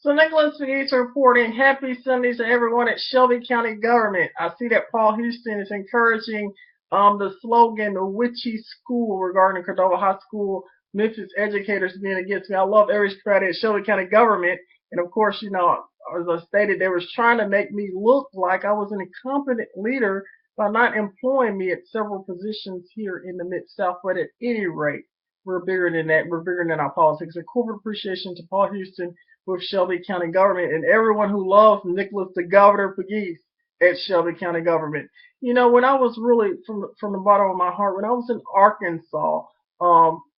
So Nicholas Pegues reporting happy Sunday to everyone at Shelby County Government. I see that Paul Houston is encouraging the slogan "The Witchy School" regarding Cordova High School Memphis educators being against me. I love everybody at Shelby County Government, and of course, as I stated, they was trying to make me look like I was an incompetent leader by not employing me at several positions here in the Mid South. But at any rate, we're bigger than that. We're bigger than our politics. A corporate appreciation to Paul Houston with Shelby County Government and everyone who loves Nicholas the Governor Pegues at Shelby County Government. When I was really from the bottom of my heart, when I was in Arkansas,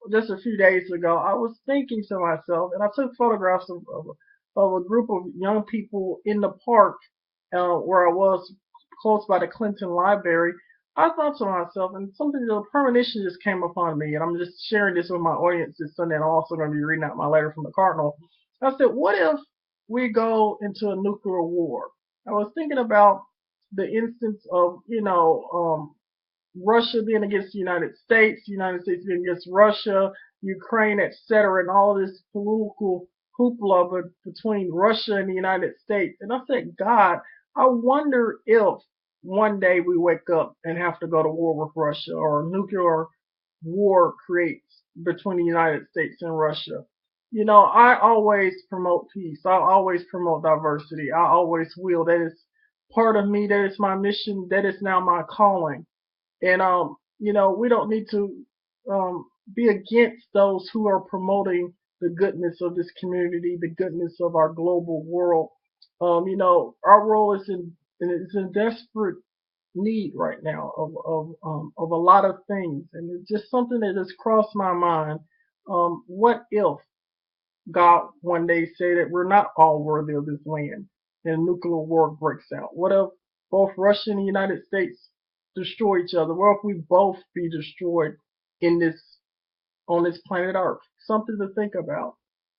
just a few days ago, I was thinking to myself, and I took photographs of a group of young people in the park where I was close by the Clinton Library. I thought to myself, and something, a premonition just came upon me, and I'm just sharing this with my audience this Sunday. And I'm also going to be reading out my letter from the Cardinal. I said, what if we go into a nuclear war? I was thinking about the instance of, Russia being against the United States being against Russia, Ukraine, etc., and all of this political hoopla between Russia and the United States. And I said, God, I wonder if one day we wake up and have to go to war with Russia or a nuclear war creates between the United States and Russia. I always promote peace. I always promote diversity. I always will. That is part of me. That is my mission. That is now my calling. And we don't need to be against those who are promoting the goodness of this community, the goodness of our global world. Our world is in desperate need right now of a lot of things, and it's just something that has crossed my mind. What if God one day say that we're not all worthy of this land and a nuclear war breaks out? What if both Russia and the United States destroy each other? What if we both be destroyed in this on this planet Earth? Something to think about.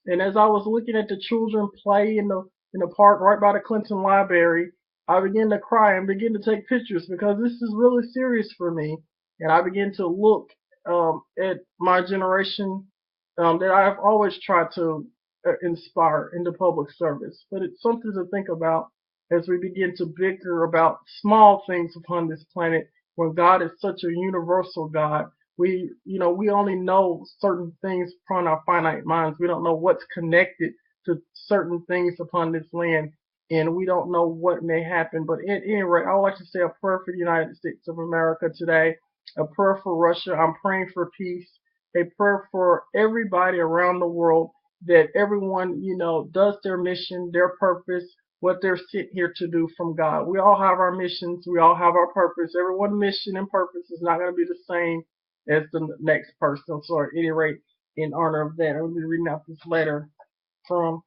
And as I was looking at the children play in the park right by the Clinton Library, I began to cry and begin to take pictures because this is really serious for me. And I began to look at my generation that I've always tried to inspire into public service. But it's something to think about as we begin to bicker about small things upon this planet when God is such a universal God. We only know certain things upon our finite minds. We don't know what's connected to certain things upon this land, and we don't know what may happen. But at any rate, I would like to say a prayer for the United States of America today, a prayer for Russia. I'm praying for peace, a prayer for everybody around the world, that everyone, does their mission, their purpose, what they're sent here to do from God. We all have our missions. We all have our purpose. Everyone's mission and purpose is not going to be the same as the next person. So at any rate, in honor of that, I'm going to be reading out this letter from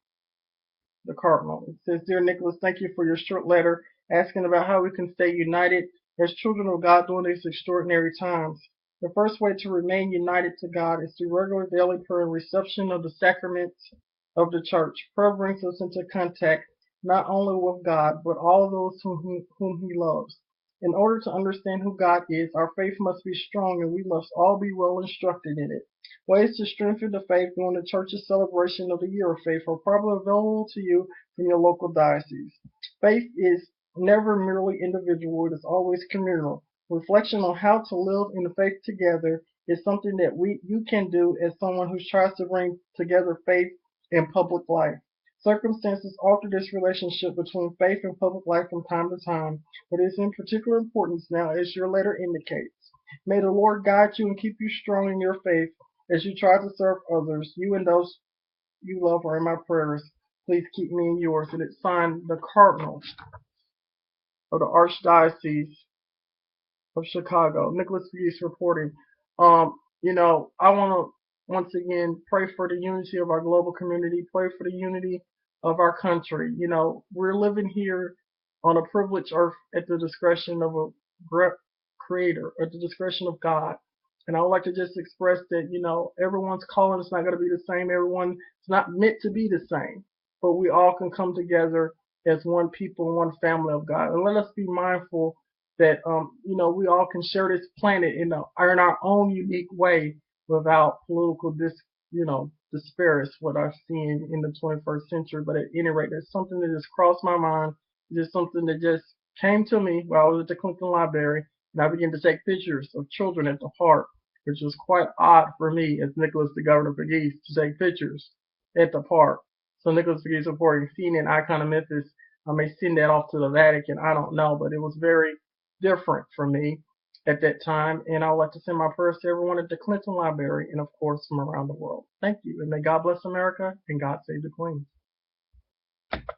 the Cardinal. It says, Dear Nicholas, thank you for your short letter asking about how we can stay united as children of God during these extraordinary times. The first way to remain united to God is through regular daily prayer and reception of the sacraments of the church. Prayer brings us into contact not only with God, but all those whom He loves. In order to understand who God is, our faith must be strong and we must all be well instructed in it. Ways to strengthen the faith during the church's celebration of the Year of Faith are probably available to you from your local diocese. Faith is never merely individual, it is always communal. Reflection on how to live in the faith together is something that you can do as someone who tries to bring together faith and public life. Circumstances alter this relationship between faith and public life from time to time, but it is in particular importance now, as your letter indicates. May the Lord guide you and keep you strong in your faith as you try to serve others. You and those you love are in my prayers. Please keep me in yours. And it's signed the Cardinal of the Archdiocese of Chicago. Nicholas Pegues reporting. I want to once again pray for the unity of our global community, pray for the unity of our country. We're living here on a privileged earth at the discretion of a creator, at the discretion of God. And I would like to just express that, everyone's calling is not going to be the same. Everyone's not meant to be the same. But we all can come together as one people, one family of God. And let us be mindful that we all can share this planet in our own unique way without political disparage what I've seen in the 21st century. But at any rate, there's something that just crossed my mind. Just something that just came to me while I was at the Clinton Library, and I began to take pictures of children at the park, which was quite odd for me as Nicholas the Governor Pegues to take pictures at the park. So Nicholas Pegues reporting seeing an icon of Memphis. I may send that off to the Vatican. I don't know, but it was very different for me at that time. And I would like to send my prayers to everyone at the Clinton Library and, of course, from around the world. Thank you. And may God bless America and God save the Queen.